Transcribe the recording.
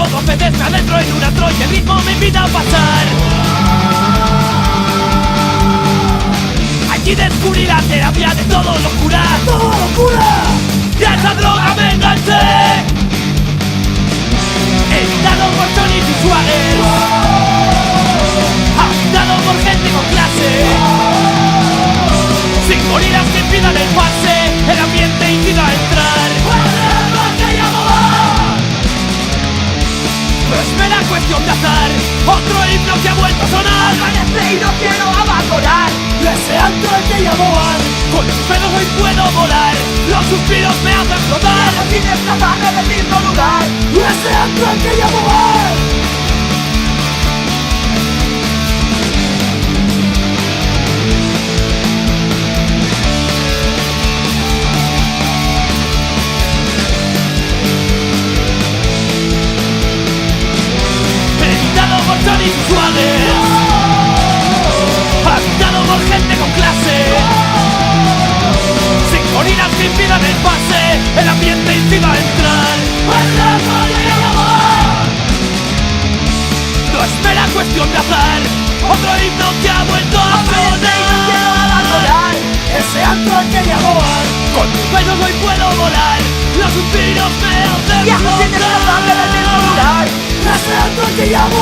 4 2 veces me adentro en un antro y el ritmo me invita a pasar. Allí descubrí la terapia de todo locura. ¡Todo locura! Y a esa droga me enganché. Editado por Johnny Visuales, agitado por gente con clase, sin gorilas que impidan el pase, el ambiente incita a entrar. No es mera cuestión de azar, otro himno que ha vuelto a sonar. Amanece y no quiero abandonar ese antro al que llamo Van. Con los pelos hoy puedo volar, los suspiros me hacen flotar. Sin escapar del mismo lugar, ese antro al que llamo Van. Por Johnny Visuales, agitado por gente con clase, sin gorilas que impidan el pase, el ambiente incita a entrar. No es mera cuestión de azar, otro himno que ha vuelto a sonar. Ese antro al que llamo Van. Con tus besos hoy puedo volar, los suspiros me hacen flotar. Ese antro al que llamo